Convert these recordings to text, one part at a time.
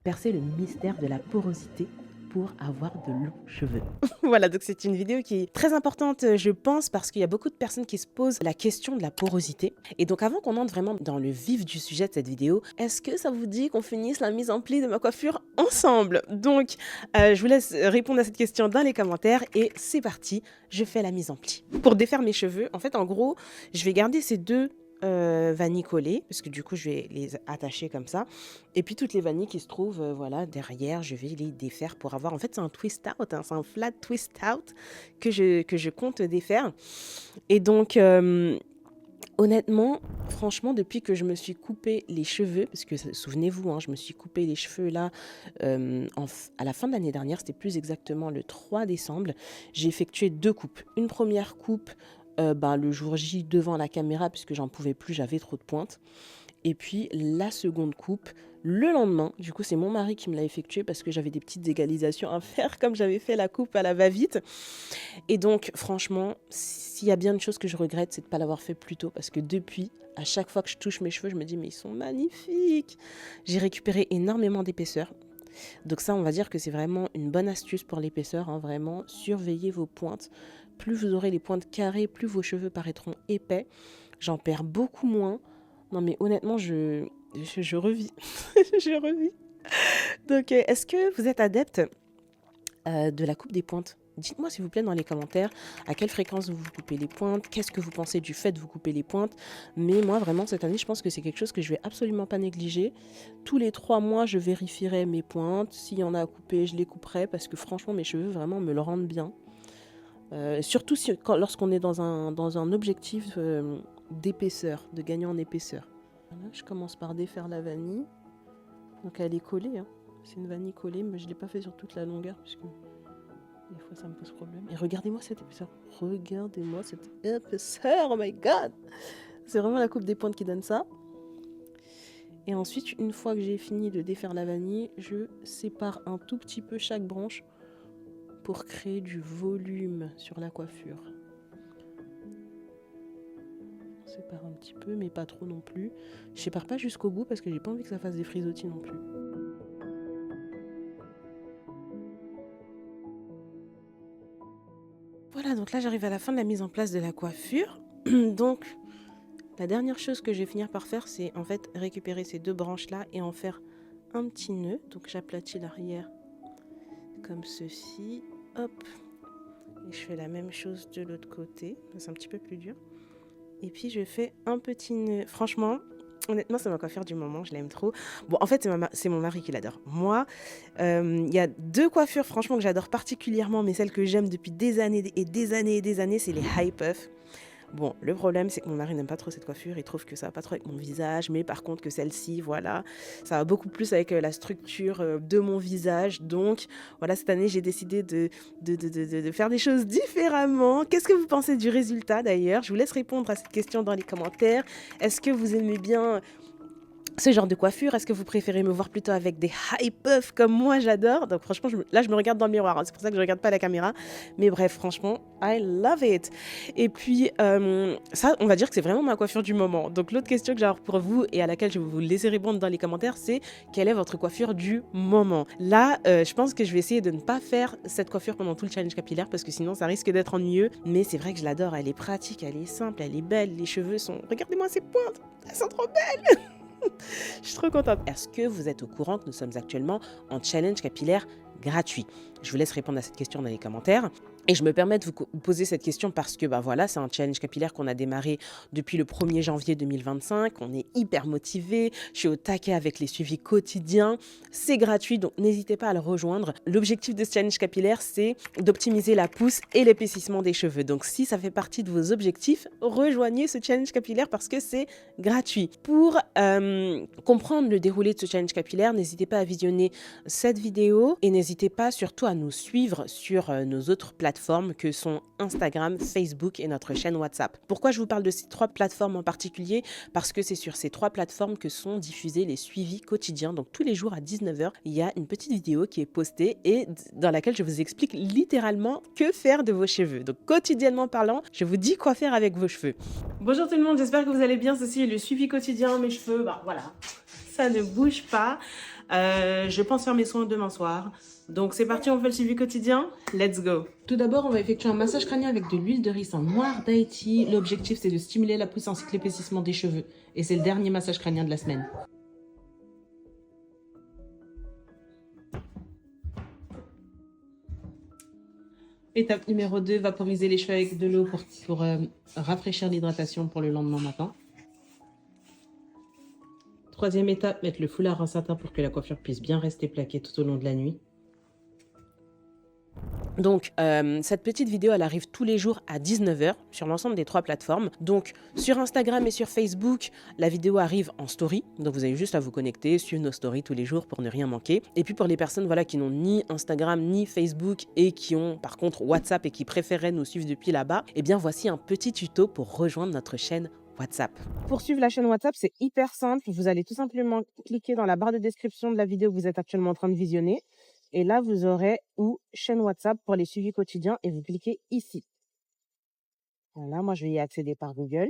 Percer le mystère de la porosité pour avoir de longs cheveux. Voilà, donc c'est une vidéo qui est très importante, je pense, parce qu'il y a beaucoup de personnes qui se posent la question de la porosité. Et donc avant qu'on entre vraiment dans le vif du sujet de cette vidéo, est-ce que ça vous dit qu'on finisse la mise en pli de ma coiffure ensemble? Donc, je vous laisse répondre à cette question dans les commentaires et c'est parti, je fais la mise en pli. Pour défaire mes cheveux, en fait, en gros, je vais garder ces deux vanilles collées, parce que du coup, je vais les attacher comme ça. Et puis toutes les vanilles qui se trouvent voilà, derrière, je vais les défaire pour avoir... En fait, c'est un twist out, hein, c'est un flat twist out que je compte défaire. Et donc, honnêtement, franchement, depuis que je me suis coupé les cheveux, parce que souvenez-vous, hein, je me suis coupé les cheveux là à la fin de l'année dernière, c'était plus exactement le 3 décembre, j'ai effectué 2 coupes. Une première coupe le jour J devant la caméra, puisque j'en pouvais plus, j'avais trop de pointes. Et puis la seconde coupe, le lendemain, du coup c'est mon mari qui me l'a effectué parce que j'avais des petites égalisations à faire comme j'avais fait la coupe à la va-vite. Et donc franchement, s'il y a bien une chose que je regrette, c'est de ne pas l'avoir fait plus tôt parce que depuis, à chaque fois que je touche mes cheveux, je me dis mais ils sont magnifiques. J'ai récupéré énormément d'épaisseur. Donc ça, on va dire que c'est vraiment une bonne astuce pour l'épaisseur, hein, vraiment, surveillez vos pointes. Plus vous aurez les pointes carrées, plus vos cheveux paraîtront épais. J'en perds beaucoup moins. Non mais honnêtement, je revis. Je revis. Donc, est-ce que vous êtes adepte de la coupe des pointes? Dites-moi s'il vous plaît dans les commentaires à quelle fréquence vous vous coupez les pointes, qu'est-ce que vous pensez du fait de vous couper les pointes. Mais moi vraiment cette année je pense que c'est quelque chose que je vais absolument pas négliger. Tous les 3 mois je vérifierai mes pointes, s'il y en a à couper je les couperai parce que franchement mes cheveux vraiment me le rendent bien. Surtout lorsqu'on est dans un objectif d'épaisseur, de gagner en épaisseur. Voilà, je commence par défaire la vanille. Donc elle est collée, hein. C'est une vanille collée, mais je ne l'ai pas fait sur toute la longueur puisque des fois ça me pose problème. Et regardez-moi cette épaisseur. Regardez-moi cette épaisseur, oh my god! C'est vraiment la coupe des pointes qui donne ça. Et ensuite, une fois que j'ai fini de défaire la vanille, je sépare un tout petit peu chaque branche pour créer du volume sur la coiffure. On sépare un petit peu, mais pas trop non plus. Je sépare pas jusqu'au bout parce que j'ai pas envie que ça fasse des frisottis non plus. Voilà, donc là j'arrive à la fin de la mise en place de la coiffure. Donc la dernière chose que je vais finir par faire, c'est en fait récupérer ces deux branches là et en faire un petit nœud. Donc j'aplatis l'arrière comme ceci, hop, et je fais la même chose de l'autre côté. C'est un petit peu plus dur. Et puis je fais un petit nœud. Franchement, honnêtement, c'est ma coiffure du moment, je l'aime trop. Bon, en fait, c'est mon mari qui l'adore. Moi, il y a 2 coiffures, franchement, que j'adore particulièrement, mais celles que j'aime depuis des années et des années et des années, c'est les high puffs. Bon, le problème, c'est que mon mari n'aime pas trop cette coiffure, il trouve que ça va pas trop avec mon visage, mais par contre que celle-ci, voilà, ça va beaucoup plus avec la structure de mon visage. Donc, voilà, cette année, j'ai décidé de faire des choses différemment. Qu'est-ce que vous pensez du résultat, d'ailleurs? Je vous laisse répondre à cette question dans les commentaires. Est-ce que vous aimez bien ce genre de coiffure? Est-ce que vous préférez me voir plutôt avec des high puffs comme moi j'adore? Donc franchement, là je me regarde dans le miroir, hein. C'est pour ça que je regarde pas la caméra. Mais bref, franchement, I love it. Et puis, ça, on va dire que c'est vraiment ma coiffure du moment. Donc l'autre question que j'ai pour vous et à laquelle je vais vous laisser répondre dans les commentaires, c'est quelle est votre coiffure du moment? Là, je pense que je vais essayer de ne pas faire cette coiffure pendant tout le challenge capillaire parce que sinon ça risque d'être ennuyeux. Mais c'est vrai que je l'adore, elle est pratique, elle est simple, elle est belle, les cheveux sont... Regardez-moi ces pointes, elles sont trop belles. Je suis trop contente. Est-ce que vous êtes au courant que nous sommes actuellement en challenge capillaire gratuit? Je vous laisse répondre à cette question dans les commentaires. Et je me permets de vous poser cette question parce que voilà, c'est un challenge capillaire qu'on a démarré depuis le 1er janvier 2025. On est hyper motivés. Je suis au taquet avec les suivis quotidiens. C'est gratuit, donc n'hésitez pas à le rejoindre. L'objectif de ce challenge capillaire, c'est d'optimiser la pousse et l'épaississement des cheveux. Donc si ça fait partie de vos objectifs, rejoignez ce challenge capillaire parce que c'est gratuit. Pour comprendre le déroulé de ce challenge capillaire, n'hésitez pas à visionner cette vidéo et n'hésitez pas surtout à nous suivre sur nos autres plateformes que sont Instagram, Facebook et notre chaîne WhatsApp. Pourquoi je vous parle de ces 3 plateformes en particulier? Parce que c'est sur ces 3 plateformes que sont diffusés les suivis quotidiens. Donc tous les jours à 19h, il y a une petite vidéo qui est postée et dans laquelle je vous explique littéralement que faire de vos cheveux. Donc quotidiennement parlant, je vous dis quoi faire avec vos cheveux. Bonjour tout le monde, j'espère que vous allez bien. Ceci est le suivi quotidien, mes cheveux, voilà, ça ne bouge pas. Je pense faire mes soins demain soir. Donc c'est parti, on fait le suivi quotidien. Let's go. Tout d'abord, on va effectuer un massage crânien avec de l'huile de ricin noir d'Haïti. L'objectif, c'est de stimuler la puissance et l'épaississement des cheveux. Et c'est le dernier massage crânien de la semaine. Étape numéro 2, vaporiser les cheveux avec de l'eau pour rafraîchir l'hydratation pour le lendemain matin. Troisième étape, mettre le foulard en satin pour que la coiffure puisse bien rester plaquée tout au long de la nuit. Donc, cette petite vidéo, elle arrive tous les jours à 19 h sur l'ensemble des 3 plateformes. Donc, sur Instagram et sur Facebook, la vidéo arrive en story. Donc, vous avez juste à vous connecter, suivre nos stories tous les jours pour ne rien manquer. Et puis, pour les personnes voilà, qui n'ont ni Instagram ni Facebook et qui ont par contre WhatsApp et qui préféraient nous suivre depuis là-bas, eh bien, voici un petit tuto pour rejoindre notre chaîne WhatsApp. Pour suivre la chaîne WhatsApp, c'est hyper simple. Vous allez tout simplement cliquer dans la barre de description de la vidéo que vous êtes actuellement en train de visionner. Et là, vous aurez chaîne WhatsApp pour les suivis quotidiens et vous cliquez ici. Voilà, moi, je vais y accéder par Google.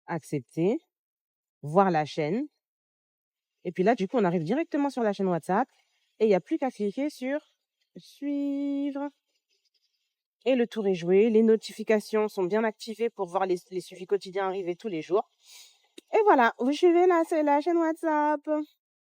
Accepter. Voir la chaîne. Et puis là, du coup, on arrive directement sur la chaîne WhatsApp. Et il n'y a plus qu'à cliquer sur suivre. Et le tour est joué. Les notifications sont bien activées pour voir les suivis quotidiens arriver tous les jours. Et voilà, vous suivez la chaîne WhatsApp.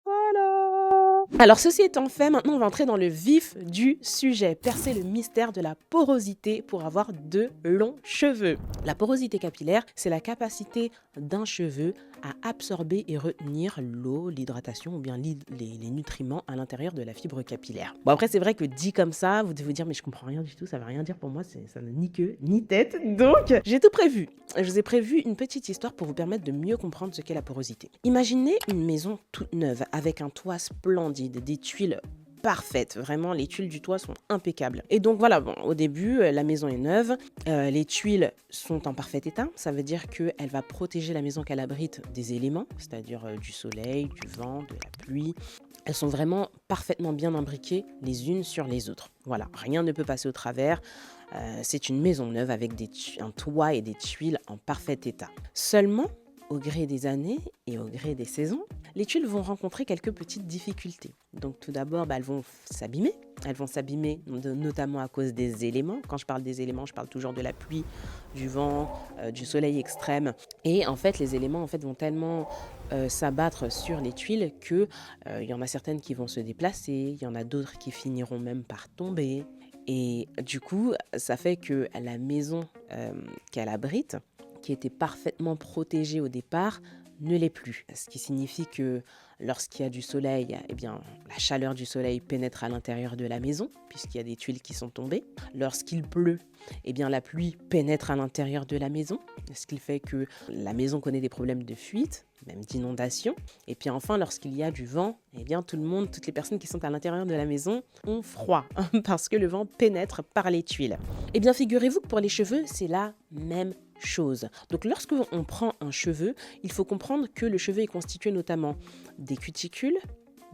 Voilà. Alors ceci étant fait, maintenant on va entrer dans le vif du sujet, percer le mystère de la porosité pour avoir de longs cheveux. La porosité capillaire, c'est la capacité d'un cheveu à absorber et retenir l'eau, l'hydratation ou bien les nutriments à l'intérieur de la fibre capillaire. Bon après c'est vrai que dit comme ça, vous devez vous dire mais je comprends rien du tout, ça veut rien dire pour moi, ça n'a ni queue ni tête. Donc j'ai tout prévu. Je vous ai prévu une petite histoire pour vous permettre de mieux comprendre ce qu'est la porosité. Imaginez une maison toute neuve avec un toit splendide, des tuiles parfaites, vraiment les tuiles du toit sont impeccables. Et donc voilà, bon, au début la maison est neuve, les tuiles sont en parfait état, ça veut dire qu'elle va protéger la maison qu'elle abrite des éléments, c'est-à-dire du soleil, du vent, de la pluie. Elles sont vraiment parfaitement bien imbriquées les unes sur les autres. Voilà, rien ne peut passer au travers. C'est une maison neuve avec un toit et des tuiles en parfait état. Seulement, au gré des années et au gré des saisons, les tuiles vont rencontrer quelques petites difficultés. Donc tout d'abord, elles vont s'abîmer. Elles vont s'abîmer notamment à cause des éléments. Quand je parle des éléments, je parle toujours de la pluie, du vent, du soleil extrême. Et en fait, les éléments vont tellement s'abattre sur les tuiles que y en a certaines qui vont se déplacer, il y en a d'autres qui finiront même par tomber. Et du coup, ça fait que la maison qu'elle abrite, qui était parfaitement protégée au départ, ne l'est plus. Ce qui signifie que lorsqu'il y a du soleil, eh bien, la chaleur du soleil pénètre à l'intérieur de la maison, puisqu'il y a des tuiles qui sont tombées. Lorsqu'il pleut, eh bien, la pluie pénètre à l'intérieur de la maison, ce qui fait que la maison connaît des problèmes de fuite, même d'inondation. Et puis enfin, lorsqu'il y a du vent, eh bien, toutes les personnes qui sont à l'intérieur de la maison ont froid, parce que le vent pénètre par les tuiles. Eh bien, figurez-vous que pour les cheveux, c'est la même chose. Donc lorsque on prend un cheveu, il faut comprendre que le cheveu est constitué notamment des cuticules,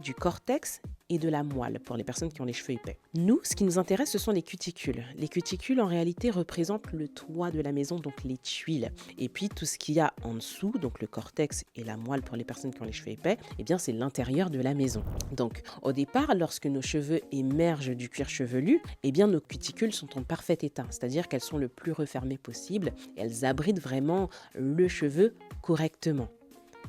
du cortex et de la moelle pour les personnes qui ont les cheveux épais. Nous, ce qui nous intéresse, ce sont les cuticules. Les cuticules, en réalité, représentent le toit de la maison, donc les tuiles. Et puis, tout ce qu'il y a en dessous, donc le cortex et la moelle pour les personnes qui ont les cheveux épais, eh bien, c'est l'intérieur de la maison. Donc, au départ, lorsque nos cheveux émergent du cuir chevelu, eh bien, nos cuticules sont en parfait état, c'est-à-dire qu'elles sont le plus refermées possible et elles abritent vraiment le cheveu correctement.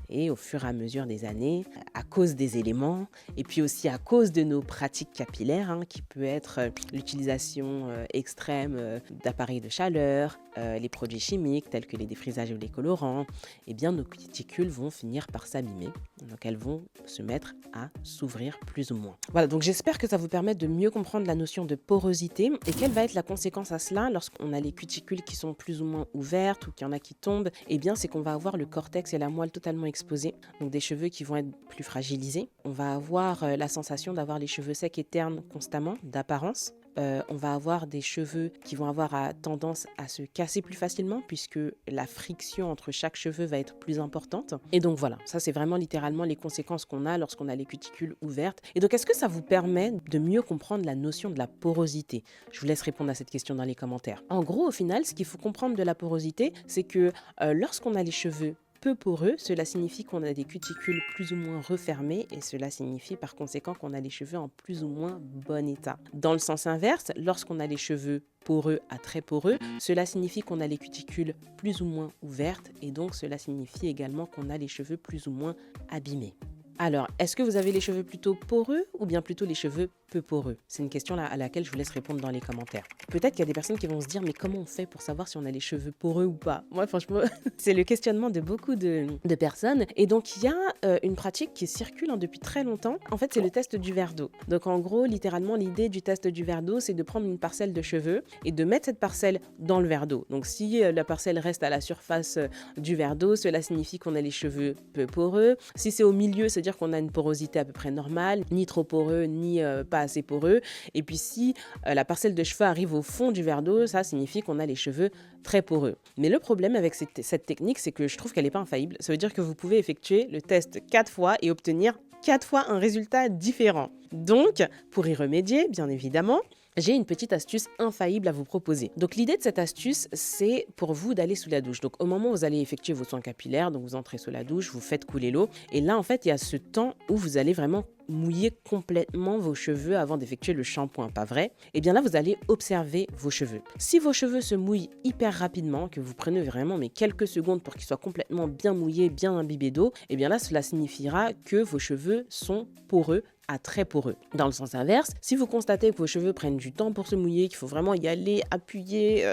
Et au fur et à mesure des années, à cause des éléments et puis aussi à cause de nos pratiques capillaires, qui peut être l'utilisation extrême d'appareils de chaleur, les produits chimiques tels que les défrisages ou les colorants, eh bien nos cuticules vont finir par s'abîmer. Donc elles vont se mettre à s'ouvrir plus ou moins. Voilà, donc j'espère que ça vous permet de mieux comprendre la notion de porosité et quelle va être la conséquence à cela lorsqu'on a les cuticules qui sont plus ou moins ouvertes ou qu'il y en a qui tombent. Eh bien, c'est qu'on va avoir le cortex et la moelle totalement exposés, donc des cheveux qui vont être plus fragilisés. On va avoir la sensation d'avoir les cheveux secs et ternes constamment, d'apparence. On va avoir des cheveux qui vont avoir tendance à se casser plus facilement puisque la friction entre chaque cheveu va être plus importante. Et donc voilà, ça c'est vraiment littéralement les conséquences qu'on a lorsqu'on a les cuticules ouvertes. Et donc est-ce que ça vous permet de mieux comprendre la notion de la porosité? Je vous laisse répondre à cette question dans les commentaires. En gros, au final, ce qu'il faut comprendre de la porosité, c'est que lorsqu'on a les cheveux peu poreux, cela signifie qu'on a des cuticules plus ou moins refermées et cela signifie par conséquent qu'on a les cheveux en plus ou moins bon état. Dans le sens inverse, lorsqu'on a les cheveux poreux à très poreux, cela signifie qu'on a les cuticules plus ou moins ouvertes et donc cela signifie également qu'on a les cheveux plus ou moins abîmés. Alors, est-ce que vous avez les cheveux plutôt poreux ou bien plutôt les cheveux peu poreux? C'est une question à laquelle je vous laisse répondre dans les commentaires. Peut-être qu'il y a des personnes qui vont se dire, mais comment on fait pour savoir si on a les cheveux poreux ou pas? Moi, franchement, c'est le questionnement de beaucoup de personnes. Et donc, il y a une pratique qui circule depuis très longtemps. En fait, c'est le test du verre d'eau. Donc, en gros, littéralement, l'idée du test du verre d'eau, c'est de prendre une parcelle de cheveux et de mettre cette parcelle dans le verre d'eau. Donc, si la parcelle reste à la surface du verre d'eau, cela signifie qu'on a les cheveux peu poreux. Si c'est au milieu, c'est-à-dire qu'on a une porosité à peu près normale, ni trop poreux, ni pas assez poreux. Et puis si la parcelle de cheveux arrive au fond du verre d'eau, ça signifie qu'on a les cheveux très poreux. Mais le problème avec cette technique, c'est que je trouve qu'elle n'est pas infaillible. Ça veut dire que vous pouvez effectuer le test 4 fois et obtenir 4 fois un résultat différent. Donc, pour y remédier, bien évidemment, j'ai une petite astuce infaillible à vous proposer. Donc l'idée de cette astuce, c'est pour vous d'aller sous la douche. Donc au moment où vous allez effectuer vos soins capillaires, donc vous entrez sous la douche, vous faites couler l'eau. Et là, en fait, il y a ce temps où vous allez vraiment mouiller complètement vos cheveux avant d'effectuer le shampoing, pas vrai? Et bien là, vous allez observer vos cheveux. Si vos cheveux se mouillent hyper rapidement, que vous prenez vraiment quelques secondes pour qu'ils soient complètement bien mouillés, bien imbibés d'eau, et bien là, cela signifiera que vos cheveux sont poreux à très poreux. Dans le sens inverse, si vous constatez que vos cheveux prennent du temps pour se mouiller, qu'il faut vraiment y aller, appuyer,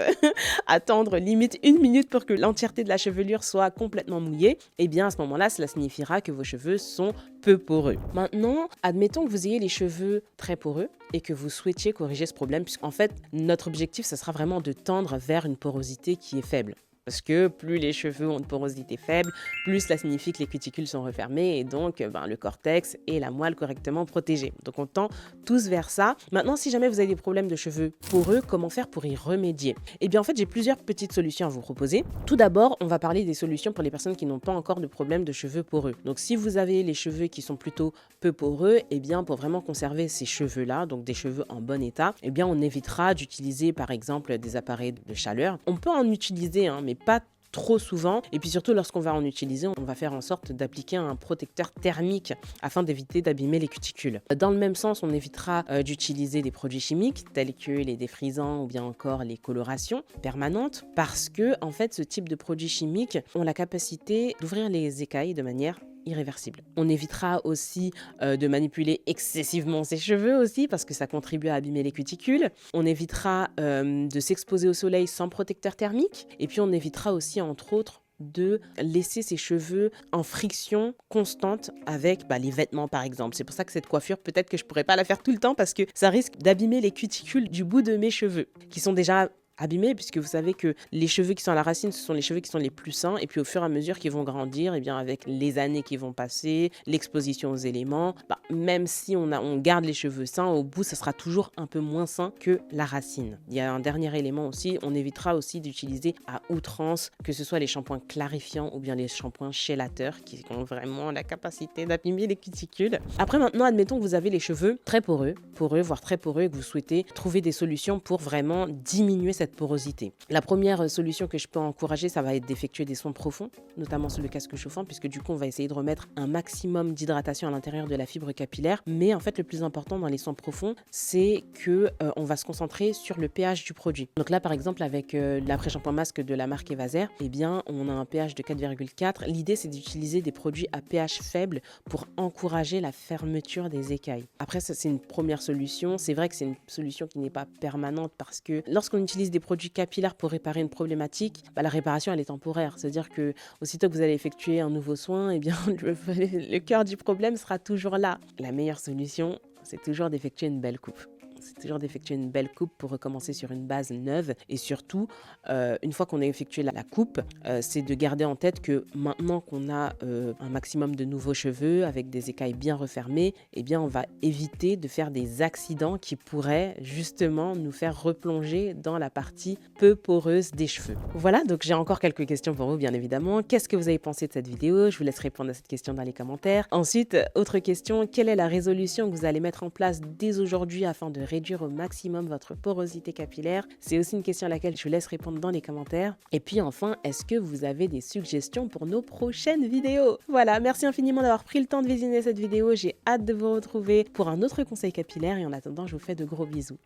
attendre limite 1 minute pour que l'entièreté de la chevelure soit complètement mouillée, et bien à ce moment-là, cela signifiera que vos cheveux sont peu poreux. Maintenant, admettons que vous ayez les cheveux très poreux et que vous souhaitiez corriger ce problème, puisqu'en fait, notre objectif, ce sera vraiment de tendre vers une porosité qui est faible. Parce que plus les cheveux ont une porosité faible, plus cela signifie que les cuticules sont refermées et donc le cortex et la moelle correctement protégés. Donc on tend tous vers ça. Maintenant, si jamais vous avez des problèmes de cheveux poreux, comment faire pour y remédier? Eh bien en fait, j'ai plusieurs petites solutions à vous proposer. Tout d'abord, on va parler des solutions pour les personnes qui n'ont pas encore de problème de cheveux poreux. Donc si vous avez les cheveux qui sont plutôt peu poreux, eh bien pour vraiment conserver ces cheveux-là, donc des cheveux en bon état, eh bien on évitera d'utiliser par exemple des appareils de chaleur. On peut en utiliser, mais pas trop souvent. Et puis surtout, lorsqu'on va en utiliser, on va faire en sorte d'appliquer un protecteur thermique afin d'éviter d'abîmer les cuticules. Dans le même sens, on évitera d'utiliser des produits chimiques tels que les défrisants ou bien encore les colorations permanentes parce que, en fait, ce type de produits chimiques ont la capacité d'ouvrir les écailles de manière irréversible. On évitera aussi de manipuler excessivement ses cheveux aussi parce que ça contribue à abîmer les cuticules. On évitera de s'exposer au soleil sans protecteur thermique et puis on évitera aussi entre autres de laisser ses cheveux en friction constante avec les vêtements par exemple. C'est pour ça que cette coiffure, peut-être que je pourrais pas la faire tout le temps parce que ça risque d'abîmer les cuticules du bout de mes cheveux qui sont déjà abîmés puisque vous savez que les cheveux qui sont à la racine, ce sont les cheveux qui sont les plus sains et puis au fur et à mesure qu'ils vont grandir, et bien avec les années qui vont passer, l'exposition aux éléments, même si on garde les cheveux sains, au bout ça sera toujours un peu moins sain que la racine. Il y a un dernier élément aussi, on évitera aussi d'utiliser à outrance que ce soit les shampoings clarifiants ou bien les shampoings chélateurs qui ont vraiment la capacité d'abîmer les cuticules. Après maintenant, admettons que vous avez les cheveux très poreux, voire très poreux et que vous souhaitez trouver des solutions pour vraiment diminuer cette porosité. La première solution que je peux encourager, ça va être d'effectuer des soins profonds, notamment sur le casque chauffant, puisque du coup, on va essayer de remettre un maximum d'hydratation à l'intérieur de la fibre capillaire. Mais en fait, le plus important dans les soins profonds, c'est que on va se concentrer sur le pH du produit. Donc là, par exemple, avec l'après-shampoing masque de la marque Evaser, eh bien, on a un pH de 4,4. L'idée, c'est d'utiliser des produits à pH faible pour encourager la fermeture des écailles. Après, ça, c'est une première solution. C'est vrai que c'est une solution qui n'est pas permanente parce que lorsqu'on utilise des produits capillaires pour réparer une problématique, la réparation elle est temporaire. C'est-à-dire que aussitôt que vous allez effectuer un nouveau soin, eh bien le cœur du problème sera toujours là. La meilleure solution, c'est toujours d'effectuer une belle coupe. C'est toujours d'effectuer une belle coupe pour recommencer sur une base neuve. Et surtout, une fois qu'on a effectué la coupe, c'est de garder en tête que maintenant qu'on a un maximum de nouveaux cheveux avec des écailles bien refermées, eh bien, on va éviter de faire des accidents qui pourraient justement nous faire replonger dans la partie peu poreuse des cheveux. Voilà, donc j'ai encore quelques questions pour vous, bien évidemment. Qu'est-ce que vous avez pensé de cette vidéo? Je vous laisse répondre à cette question dans les commentaires. Ensuite, autre question, quelle est la résolution que vous allez mettre en place dès aujourd'hui afin de réduire au maximum votre porosité capillaire? C'est aussi une question à laquelle je vous laisse répondre dans les commentaires. Et puis enfin, est-ce que vous avez des suggestions pour nos prochaines vidéos? Voilà, merci infiniment d'avoir pris le temps de visionner cette vidéo. J'ai hâte de vous retrouver pour un autre conseil capillaire et en attendant, je vous fais de gros bisous.